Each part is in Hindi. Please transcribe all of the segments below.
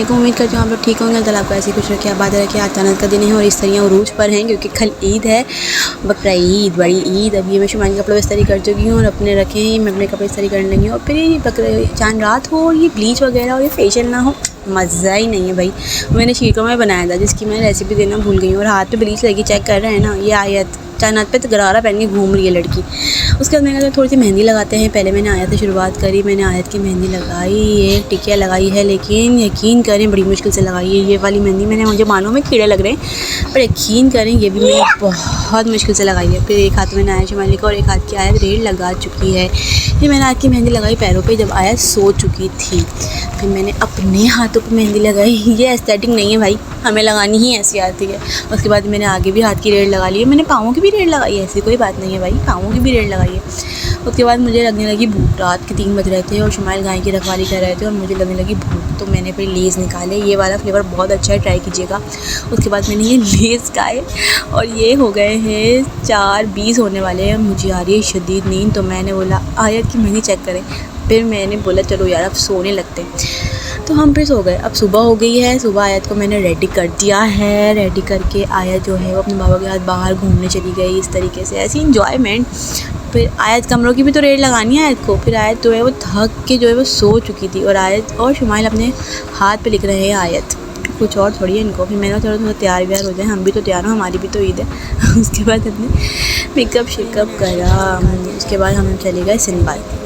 वालेकुम। उम्मीद करती हूँ आप लोग ठीक होंगे। अल्लाह आपको ऐसी खुश रखे, आबाद रखे। आज चांद का दिन है और इस तरह उरूज पर हैं क्योंकि कल ईद है, बकरा ईद, बड़ी ईद। अभी मैं शुमानी कपड़े इस्त्री कर चुकी हूँ और अपने रखे हैं, मैं अपने कपड़े इस्त्री करने लगी हूँ। और फिर ये बकरा चांद रात हो और ये ब्लीच वगैरह और ये फेशियल ना हो, मज़ा ही नहीं है भाई। मैंने शीरकों में बनाया था जिसकी मैं रेसिपी देना भूल गई हूँ और हाथ पे ब्लीच लगी, चेक कर रहे हैं ना। ये आयत चांद पे तो गरारा पहन के घूम रही है लड़की। उसके बाद मैंने कहा थोड़ी सी मेहंदी लगाते हैं। पहले मैंने आयत से शुरुआत करी, मैंने आयत की मेहंदी लगाई, ये टिकिया लगाई है, लेकिन यकीन करें बड़ी मुश्किल से लगाई है। ये वाली मेहंदी मैंने, मुझे बालों में कीड़े लग रहे हैं, पर यकीन करें ये भी मैंने बहुत मुश्किल से लगाई है। फिर एक हाथ में आयत शुमानी को और एक हाथ की आयत रेड लगा चुकी है। फिर मैंने आयत की मेहंदी लगाई पैरों पर जब आयत सो चुकी थी। फिर मैंने अपने हाथों पर मेहंदी लगाई। ये एस्थेटिक नहीं है भाई, हमें लगानी ही ऐसी आती है। उसके बाद मैंने आगे भी हाथ की रेड लगा ली है, मैंने पाँवों की भी रेड लगाई है, ऐसी कोई बात नहीं है भाई, पाँवों की भी रेड लगाई है। उसके बाद मुझे लगने लगी भूख, रात के 3 बज रहे थे और शुमाइल गाय की रखवाली कर रहे थे और मुझे लगने लगी भूख, तो मैंने फिर लेज़ निकाले। ये वाला फ्लेवर बहुत अच्छा है, ट्राई कीजिएगा। उसके बाद मैंने ये लेज़ खाए और ये हो गए हैं 4:20 होने वाले हैं। मुझे आ रही है शदीद नींद, तो मैंने बोला आयत की मेहंदी चेक करें। फिर मैंने बोला चलो यार अब सोने लगते हैं, तो हम फिर सो गए। अब सुबह हो गई है, सुबह आयत को मैंने रेडी कर दिया है। रेडी करके आयत जो है वो अपने बाबा के साथ बाहर घूमने चली गई, इस तरीके से ऐसी इंजॉयमेंट। फिर आयत कमरों की भी तो रेड लगानी है आयत को। फिर आयत जो है वो थक के जो है वो सो चुकी थी और आयत और शुमाइल अपने हाथ पे लिख रहे हैं आयत, कुछ और थोड़ी है इनको। फिर मैंने थोड़ा थोड़ा तैयार व्यार हो जाए, हम भी तो तैयार हो, हमारी भी तो ईद है। उसके बाद हमने मेकअप शेकअप करा। उसके बाद हम चले गए सिंदबाद।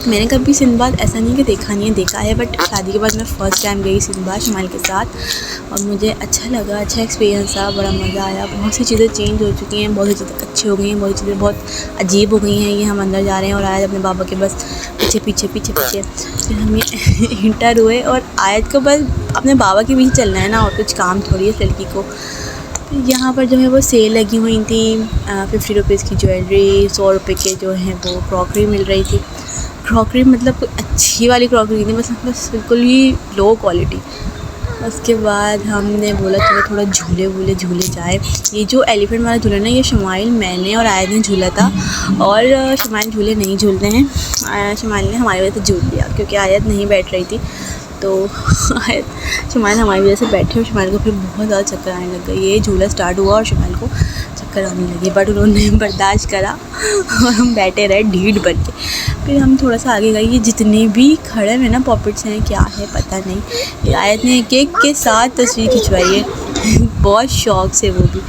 मैंने कभी सिंदबाद ऐसा नहीं कि देखा नहीं है, देखा है, बट शादी के बाद मैं फ़र्स्ट टाइम गई सिंदबाद शुमाइल के साथ और मुझे अच्छा लगा, अच्छा एक्सपीरियंस था, बड़ा मज़ा आया। बहुत सी चीज़ें चेंज हो चुकी हैं, बहुत सी चीज़ें अच्छी हो गई हैं, बहुत सी चीज़ें बहुत अजीब हो गई हैं। ये हम अंदर जा रहे हैं और आयत अपने बाबा के बस पीछे पीछे पीछे पीछे। फिर हम ये इंटर हुए और आयत को बस अपने बाबा के पीछे चलना है ना, और कुछ काम थोड़ी है इस लड़की को। यहाँ पर जो है वो सेल लगी हुई थी, 50 रुपीज़ की ज्वेलरी, 100 रुपये के जो है वो क्रॉकरी मिल रही थी। क्रॉकरी मतलब कोई अच्छी वाली क्रॉकरी नहीं, बस बिल्कुल ही लो क्वालिटी। उसके बाद हमने बोला चलो थोड़ा झूले वूले झूले जाए। ये जो एलिफेंट वाला झूला ना, ये शुमाइल, मैंने और आयत ने झूला था और शुमाइल झूले नहीं झूलते हैं। शुमाइल ने हमारी वजह से झूल लिया क्योंकि आयत नहीं बैठ रही थी, तो आयत शुमाइल हमारी वजह से बैठे और शुमाइल को फिर बहुत ज़्यादा चक्कर आने लग गए। ये झूला स्टार्ट हुआ और शुमाइल को चक्कर आने लगे, बट उन्होंने बर्दाश्त करा और हम बैठे रहे ढीठ बन के। फिर हम थोड़ा सा आगे गए, ये जितने भी खड़े हैं ना पॉपेट्स हैं, क्या है पता नहीं। आयत ने केक के साथ तस्वीर खिंचवाई है बहुत शौक से, वो भी।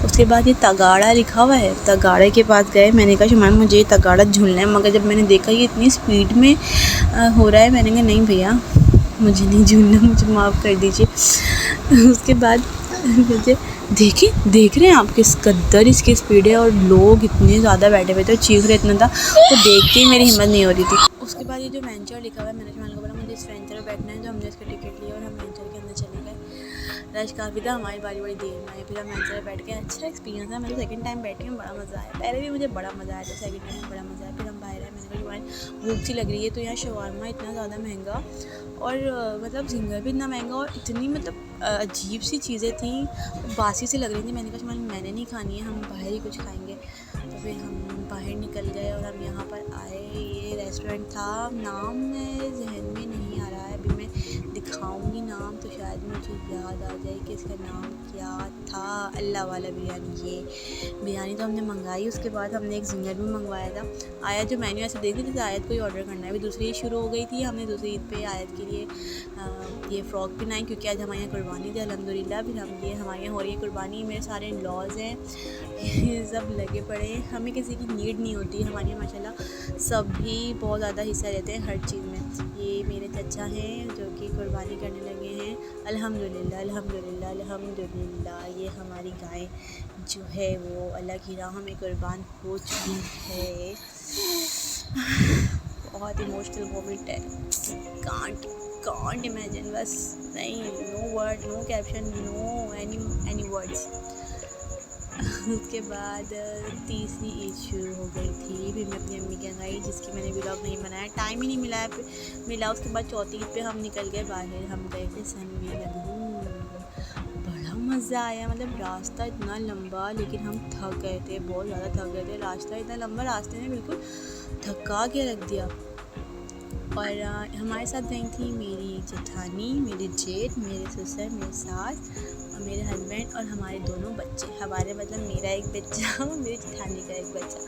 उसके बाद ये तगाड़ा लिखा हुआ है, तगाड़े के पास गए। मैंने कहा शुमाइल मुझे ये तगाड़ा झूलना है, मगर जब मैंने देखा ये इतनी स्पीड में हो रहा है, मैंने कहा नहीं भैया मुझे नहीं झूलना, मुझे माफ़ कर दीजिए। उसके बाद मुझे देख रहे हैं आप किस कदर इसकी स्पीड है, और लोग इतने ज़्यादा बैठे हुए थे और चीख रहे इतना था, तो देख के ही मेरी हिम्मत नहीं हो रही थी। उसके बाद ये जो वेंचर लिखा हुआ है, मैंने शुमाइल को बोला मुझे इस वेंचर में बैठना है, तो हमने इसका टिकट लिया और हम वेंचर के अंदर चले गए। रश काफ़ी था, हमारी बारी बड़ी देर में आई, फिर हम वेंचर में बैठ गए। अच्छा एक्सपीरियंस है, मैं तो सेकंड टाइम बैठी हूँ, बड़ा मज़ा आया। पहले भी मुझे बड़ा मज़ा आया था, सेकंड टाइम में बड़ा मज़ा आया। फिर हम बाहर आए, मैंने कहा शुमाइल भूख सी लग रही है, तो यहाँ शवारमा इतना ज़्यादा महंगा और मतलब जिंगर भी इतना महंगा और इतनी मतलब अजीब सी चीज़ें थी, बासी सी लग रही थी। मैंने कहा शुमाइल मैंने नहीं खानी है, हम बाहर ही कुछ खाएंगे। तो फिर हम बाहर निकल गए और हम यहाँ पर आए। ये रेस्टोरेंट था, नाम मेरे जहन में नहीं आ रहा है, अभी मैं दिखाऊंगी नाम तो शायद मुझे याद आ जाए कि इसका नाम क्या था। अल्लाह वाला बिरयानी। ये बिरयानी तो हमने मंगाई, उसके बाद हमने एक जिंगर भी मंगवाया था। आयत जो मेन्यू ऐसे देख रही थी, आयत को ही ऑर्डर करना है। अभी दूसरी ईद शुरू हो गई थी, हमने दूसरी ईद पे आयत के लिए ये फ़्रॉक बनाई क्योंकि आज हमारे यहाँ कुर्बानी थी अल्हम्दुलिल्लाह। फिर हम ये हमारे यहाँ हो रही है कुर्बानी, मेरे सारे इन-लॉज़ हैं, ये सब लगे पड़े हैं। हमें किसी की नीड नहीं होती, हमारे यहाँ माशाल्लाह सभी बहुत ज़्यादा हिस्सा लेते हैं हर चीज़ में। ये मेरे चचा हैं जो कि कुर्बानी करने लगे हैं अल्हम्दुलिल्लाह अल्हम्दुलिल्लाह अल्हम्दुलिल्लाह। ये हमारी गाय जो है वो अल्लाह की राह में कुर्बान हो चुकी है। बहुत इमोशनल मोमेंट है, कांट इमेजिन, बस नहीं, no word, no caption, no any words. उसके बाद तीसरी ईद शुरू हो गई थी, फिर मैं अपनी अम्मी के यहाँ गई जिसकी मैंने व्लॉग नहीं बनाया, टाइम ही नहीं मिला। उसके बाद चौथी ईद पे हम निकल गए बाहर, हम गए थे सनवी लगून। बड़ा मज़ा आया, मतलब रास्ता इतना लंबा, लेकिन हम थक गए थे, बहुत ज़्यादा थक गए थे। रास्ता इतना लंबा, रास्ते ने बिल्कुल थका के रख दिया। और हमारे साथ गई थी मेरी जेठानी, मेरी जेठ, मेरे ससुर, मेरे सास और मेरे हस्बैंड और हमारे दोनों बच्चे। हमारे मतलब मेरा एक बच्चा और मेरी जेठानी का एक बच्चा।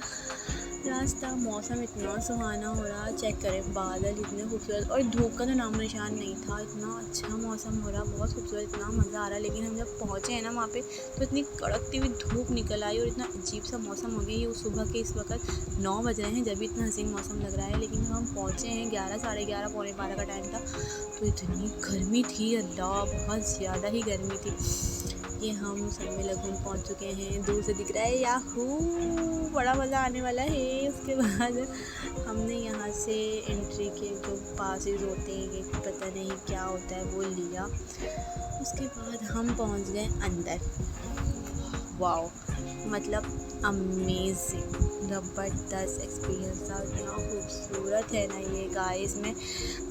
रास्ता मौसम इतना सुहाना हो रहा, चेक करें बादल इतने खूबसूरत और धूप का तो नाम निशान नहीं था। इतना अच्छा मौसम हो रहा, बहुत खूबसूरत, इतना मज़ा आ रहा। लेकिन हम जब पहुँचे हैं ना वहाँ पे तो इतनी कड़कती हुई धूप निकल आई और इतना अजीब सा मौसम हो गया। ये सुबह के इस वक्त 9 बज रहे हैं, जब भी इतना हसीन मौसम लग रहा है। लेकिन जब हम पहुँचे हैं 11, साढ़े 11, पौने 12 का टाइम था तो इतनी गर्मी थी, अल्लाह बहुत ज़्यादा ही गर्मी थी। ये हम सनवे लगून पहुँच चुके हैं, दूर से दिख रहा है याहू, बड़ा मज़ा आने वाला है। उसके बाद हमने यहाँ से एंट्री के जो पासेस होते हैं, ये पता नहीं क्या होता है, वो लिया। उसके बाद हम पहुँच गए अंदर। वाओ, मतलब अमेजिंग, ज़बरदस्त एक्सपीरियंस था। इतना खूबसूरत है ना ये गाइस, में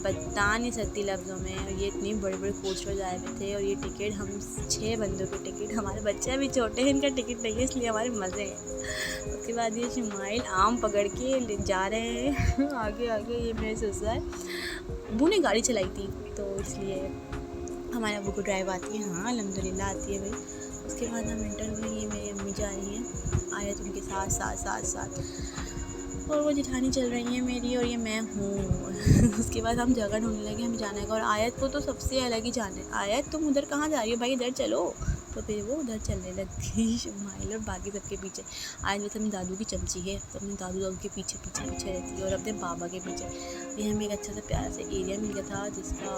बता नहीं सकती लफ्ज़ों में। और ये इतनी बड़े बड़े पोस्टर्स आए हुए थे और ये टिकट, हम 6 बंदों के टिकट, हमारे बच्चे भी छोटे हैं, इनका टिकट नहीं है, इसलिए हमारे मज़े हैं। उसके बाद ये शुमाइल आम पकड़ के ले जा रहे हैं आगे आगे। ये मेरे ससुर, अब्बू ने गाड़ी चलाई थी तो इसलिए हमारे अब्बू को ड्राइव आती है। हाँ अल्हम्दुलिल्लाह आती है भाई। उसके बाद हम इंटर हुए, ये मेरी अम्मी जा रही हैं, आयत उनके साथ और वो जेठानी चल रही है मेरी और ये मैं हूँ। उसके बाद हम जगह ढूंढने लगे, हमें जाने का। और आयत को तो सबसे अलग ही जाने, आयत तुम उधर कहाँ जा रही हो भाई, इधर चलो। तो फिर वो उधर चलने लगती शुमाइल और बाकी सबके पीछे। आयत वैसे अपनी दादू की चमची है तो अपने दादू के पीछे रहती है और अपने बाबा के पीछे। ये हमें एक अच्छा सा प्यारा सा एरिया मिल गया था जिसका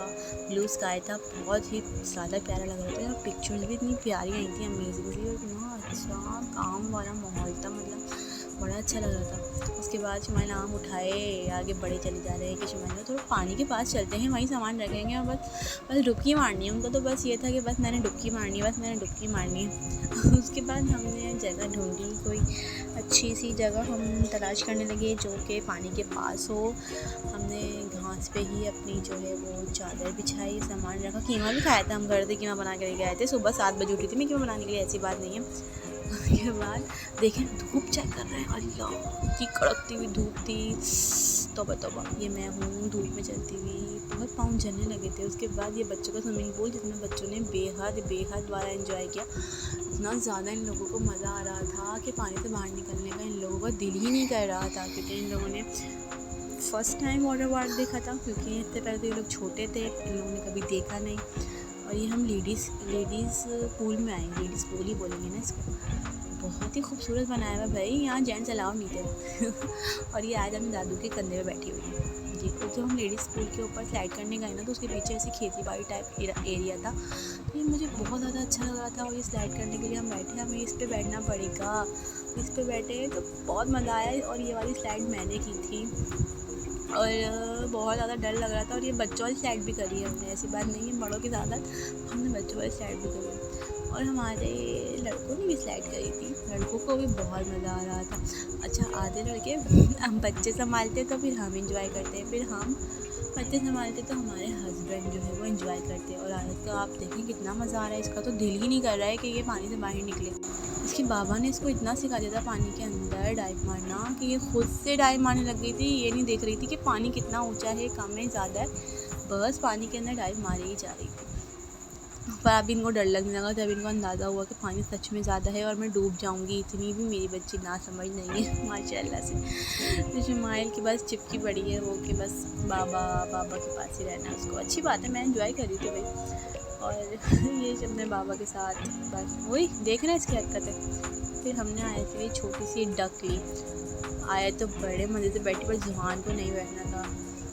ब्लू स्काई था, बहुत ही ज़्यादा प्यारा लग रहा था और पिक्चर्स भी इतनी प्यारी आई थी, अमेजिंग सी। और इतना अच्छा काम वाला माहौल था, मतलब बड़ा अच्छा लग रहा था। उसके बाद शुमाइल आम उठाए आगे बड़े चले जा रहे हैं कि शुमाइल थोड़ा पानी के पास चलते हैं, वहीं सामान रखेंगे और बस डुबकी मारनी है। उनको तो बस ये था कि बस मैंने डुबकी मारनी है, उसके बाद हमने जगह ढूंढी, कोई अच्छी सी जगह हम तलाश करने लगे जो कि पानी के पास हो। हमने घास पे ही अपनी जो है वो चादर बिछाई, सामान रखा। कीमा भी खाया था, हम घर से कीमा बना के लेके आए थे। सुबह 7 बजे उठी थी मैं कीमा बनाने के लिए, ऐसी बात नहीं है। उसके बाद देखें धूप चेक कर रहे हैं, अल्लाह की कड़कती हुई धूप थी, तौबा। ये मैं हूँ धूप में चलती हुई, बहुत पाँव जलने लगे थे। उसके बाद ये बच्चों का स्विमिंग पूल जिसमें बच्चों ने बेहद वाला एंजॉय किया। इतना ज़्यादा इन लोगों को मज़ा आ रहा था कि पानी से बाहर निकलने का इन लोगों का दिल ही नहीं कर रहा था, क्योंकि इन लोगों ने फ़र्स्ट टाइम वाटर पार्क देखा था। क्योंकि इससे पहले तो ये लोग छोटे थे, इन लोगों ने कभी देखा नहीं। और ये हम लेडीज़ पूल में आए, लेडीज़ पूल ही बोलेंगे ना इसको। बहुत ही खूबसूरत बनाया हुआ भाई, यहाँ जेंट्स अलाउ नहीं थे। और ये आज अपने दादू के कंधे पे बैठी हुई है जी। तो जब हम लेडीज़ पूल के ऊपर स्लाइड करने गए ना तो उसके पीछे ऐसी खेती बाड़ी टाइप एरिया था, तो ये मुझे बहुत ज़्यादा अच्छा लग रहा था। और ये स्लाइड करने के लिए हम बैठे, हमें इस पर बैठना पड़ेगा। इस पर बैठे तो बहुत मज़ा आया। और ये वाली स्लाइड मैंने की थी और बहुत ज़्यादा डर लग रहा था। और ये बच्चों वाली स्लाइड भी करी है हमने, ऐसी बात नहीं है, बड़ों के साथ हमने बच्चों वाली स्लाइड भी करी है। और हमारे लड़कों ने भी स्लाइड करी थी, लड़कों को भी बहुत मज़ा आ रहा था। अच्छा, आधे लड़के हम बच्चे संभालते तो फिर हम इंजॉय करते, फिर हम बच्चे संभालते तो हमारे हस्बैंड जो है वो इंजॉय करते। और आयत का आप देखें कितना मज़ा आ रहा है, इसका तो दिल ही नहीं कर रहा है कि ये पानी से बाहर निकले। इसके बाबा ने इसको इतना सिखा दिया था पानी के अंदर डाइव मारना कि ये खुद से डाइव मारने लग गई थी। ये नहीं देख रही थी कि पानी कितना ऊंचा है, कम है, ज़्यादा है, बस पानी के अंदर डाइव मारी ही जा रही थी। पर अभी इनको डर लगने लगा जब इनको अंदाज़ा हुआ कि पानी सच में ज़्यादा है और मैं डूब जाऊंगी। इतनी भी मेरी बच्ची ना समझ नहीं है माशाल्लाह से। तो शुमाइल की बस चिपकी पड़ी है वो कि बस बाबा के पास ही रहना है उसको। अच्छी बात है, मैं एंजॉय कर रही थी भाई। और ये अपने बाबा के साथ बस वही देख रहे हैं इसकी हरकतें। फिर हमने आए थे छोटी सी डक ली, आया तो बड़े मज़े से बैठी, पर जुहान को नहीं बैठना था,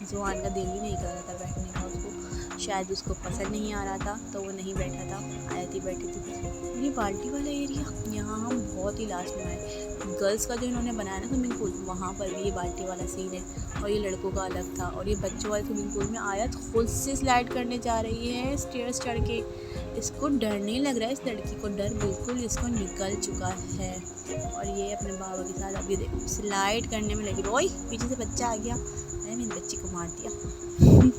जुहान का दिल ही नहीं कर रहा था बैठने का, उसको शायद उसको पसंद नहीं आ रहा था तो वो नहीं बैठा था, आयत ही बैठी थी। ये बाल्टी वाला एरिया, यहाँ हम बहुत ही लास्ट में आए। गर्ल्स का जो इन्होंने बनाया ना स्विमिंग पूल, वहाँ पर भी ये बाल्टी वाला सीन है और ये लड़कों का अलग था। और ये बच्चों वाले स्विमिंग पूल में आयत खुद से स्लाइड करने जा रही है स्टेयर्स चढ़ के। इसको डर नहीं लग रहा है, इस लड़की को डर बिल्कुल इसको निकल चुका है। और ये अपने बाबा के साथ अभी देखो स्लाइड करने में लगी। ओए पीछे से बच्चा आ गया, अरे मेरी बच्ची को मार दिया।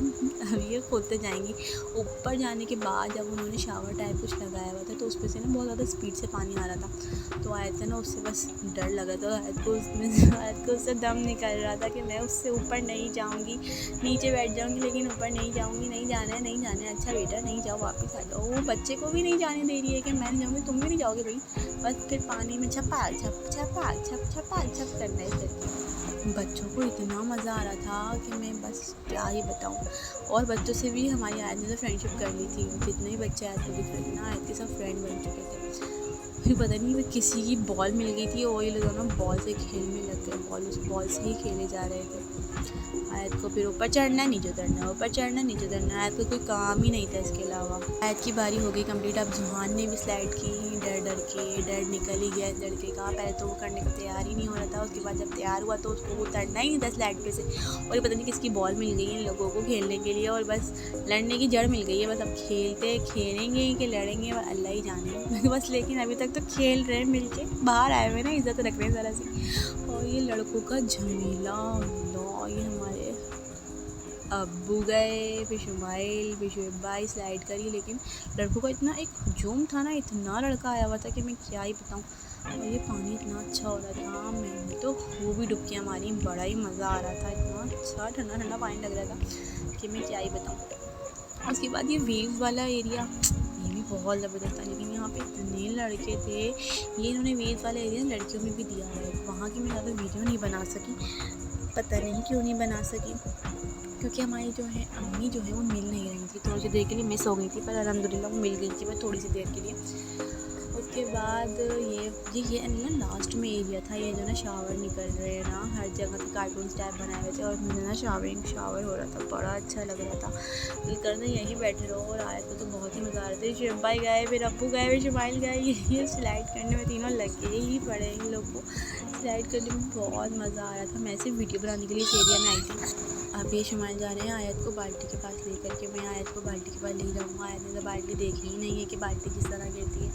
अब ये खोलते जाएंगी। ऊपर जाने के बाद जब उन्होंने शावर टाइप कुछ लगाया हुआ था तो उसमें से ना बहुत ज़्यादा स्पीड से पानी आ रहा था। तो आयत ना उससे बस डर लगा था। आयत को उससे दम निकल रहा था कि मैं उससे ऊपर नहीं जाऊँगी, नीचे बैठ जाऊँगी लेकिन ऊपर नहीं जाऊँगी, नहीं जाना है, नहीं जाना है। अच्छा बेटा नहीं जाओ, वापस आ जाओ। वो बच्चे को भी नहीं जाने दे रही है कि मैं नहीं जाऊँगी, तुम भी नहीं जाओगे भाई। बस फिर पानी में छपाक छप छपाक छप छपाक छप करना है। फिर बच्चों को इतना मज़ा आ रहा था कि मैं बस क्या ही बताऊँ। और बच्चों से भी हमारी आयत ने तो फ्रेंडशिप कर ली थी। जितने भी बच्चे आयत को दिख रहे थे ना, आयत के सब फ्रेंड बन चुके थे। फिर पता नहीं वो किसी की बॉल मिल गई थी और ये लोग दोनों बॉल से खेलने लग गए। उस बॉल से ही खेले जा रहे थे। आयत को फिर ऊपर चढ़ना, नीचे उतरना, ऊपर चढ़ना, नीचे उतरना। आयत को कोई काम ही नहीं था इसके अलावा। आयत की बारी हो गई कंप्लीट। अब जुहान ने भी स्लाइड की डर डर के। डर निकल ही गया इस लड़के का। पहले तो वो करने को तैयार ही नहीं हो रहा था। उसके बाद जब तैयार हुआ तो उसको उतरना ही नहीं था स्लाइड पे से। और ये पता नहीं किसकी बॉल मिल गई है इन लोगों को खेलने के लिए और बस लड़ने की जड़ मिल गई है। बस अब खेलते खेलेंगे कि लड़ेंगे अल्लाह ही जाने। बस लेकिन अभी तक तो खेल रहे हैं मिल के, बाहर आए हुए ना, इज़्ज़त रख रहे हैं ज़रा सी। और ये लड़कों का झमेला, ये हमारे अब्बू गए, फिर शुमाइल, फिर शुएब भाई स्लाइड करी। लेकिन लड़कों का इतना एक हजूम था ना, इतना लड़का आया हुआ था कि मैं क्या ही बताऊँ। और ये पानी इतना अच्छा हो रहा था, मैंने तो खूब ही डुबकियाँ मारी, बड़ा ही मज़ा आ रहा था। इतना अच्छा ठंडा ठंडा पानी लग रहा था कि मैं क्या ही बताऊँ। उसके बाद ये वेव्स वाला एरिया, ये भी बहुत ज़बरदस्त था। लेकिन यहाँ पे इतने लड़के थे, ये इन्होंने वेव्स वाला एरिया लड़कियों में भी दिया है। वहाँ की मैं ज़्यादा वीडियो नहीं बना सकी, पता नहीं क्यों नहीं बना सकी, क्योंकि हमारी जो है अम्मी जो है वो मिल नहीं रही थी। थोड़ी सी देर के लिए मिस हो गई थी, पर अल्हम्दुलिल्लाह वो मिल गई थी बस थोड़ी सी देर के लिए। उसके बाद ये ना लास्ट में एरिया था। ये जो ना शावर निकल रहे हैं ना, हर जगह पे कार्टून टाइप बनाए हुए थे और मुझे ना शावर हो रहा था, बड़ा अच्छा लग रहा था। दिल करना यहीं बैठे रहो। और आए तो बहुत ही मज़ा आ रहा था। शुएब भाई गए, फिर अब्बू गए, फिर शुमाइल गए। ये स्लाइड करने में तीनों लगे ही पड़े। इन लोग को स्लाइड करने में बहुत मज़ा आ रहा था। मैं सिर्फ वीडियो बनाने के लिए इस एरिया में आई थी। अब ये शुमाइल जा रहे हैं आयत को बाल्टी के पास लेकर के। मैं आयत को बाल्टी के पास ले जाऊँगा। आयत ने तो बाल्टी देखी ही नहीं है कि बाल्टी किस तरह गिरती है।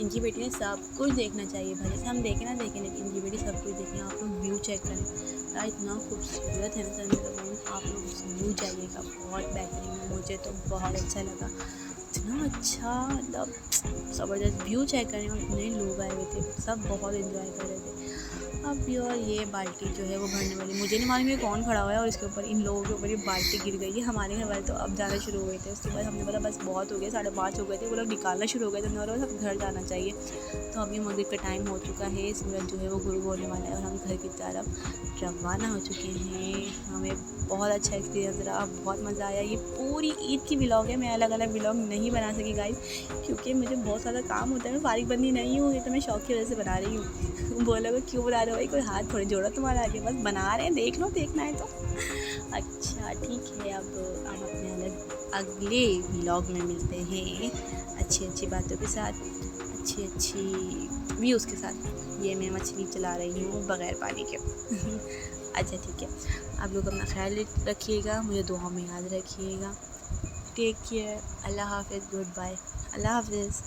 इनकी बेटी ने सब कुछ देखना चाहिए, भले से हम देखें ना देखें, लेकिन इनकी बेटी सब कुछ देखें। आप लोग व्यू चेक करें यार, इतना खूबसूरत है ना सर। मतलब आप लोग व्यू जाइएगा, बहुत बेहतरीन है। मुझे तो बहुत अच्छा लगा, इतना अच्छा, मतलब ज़बरदस्त व्यू चेक करें। और इतने लोग आए हुए थे, सब बहुत एंजॉय कर रहे थे। अब और ये बाल्टी जो है वो भरने वाली, मुझे नहीं मालूम ये कौन खड़ा हुआ है और इसके ऊपर इन लोगों के ऊपर ये बाल्टी गिर गई है। हमारे घर वाले तो अब जाना शुरू हो गए थे। उसके बाद हमने बोला बस बहुत हो गया, 5:30 हो गए थे। वो लोग निकालना शुरू हो गए थे, हमने बोला सब घर जाना चाहिए। तो अभी मगरिब का टाइम हो चुका है, सूरज जो है वो गुरूब होने वाला है और हम घर की तरफ रवाना हो चुके हैं। हमें बहुत अच्छा एक्सपीरियंस रहा, बहुत मज़ा आया। ये पूरी ईद की व्लॉग है, मैं अलग अलग व्लॉग नहीं बना सकी गाइस, क्योंकि मुझे बहुत ज़्यादा काम होता है। मैं फारिग बंदी नहीं हूँ, ये तो मैं शौक की वजह से बना रही हूँ। बोलोगे क्यों बना रहे हो भाई, कोई हाथ थोड़े जोड़ा तुम्हारा आगे, बस बना रहे हैं, देख लो, देखना है तो। अच्छा ठीक है, अब हम अपने अगले व्लॉग में मिलते हैं अच्छी अच्छी बातों के साथ, अच्छी अच्छी व्यूज़ के साथ। ये मैं मछली चला रही हूँ बग़ैर पानी के। अच्छा ठीक है, आप लोग अपना ख्याल रखिएगा, मुझे दुआ में याद रखिएगा। टेक केयर, अल्लाह हाफ़िज़, गुड बाय, अल्लाह हाफ़िज़।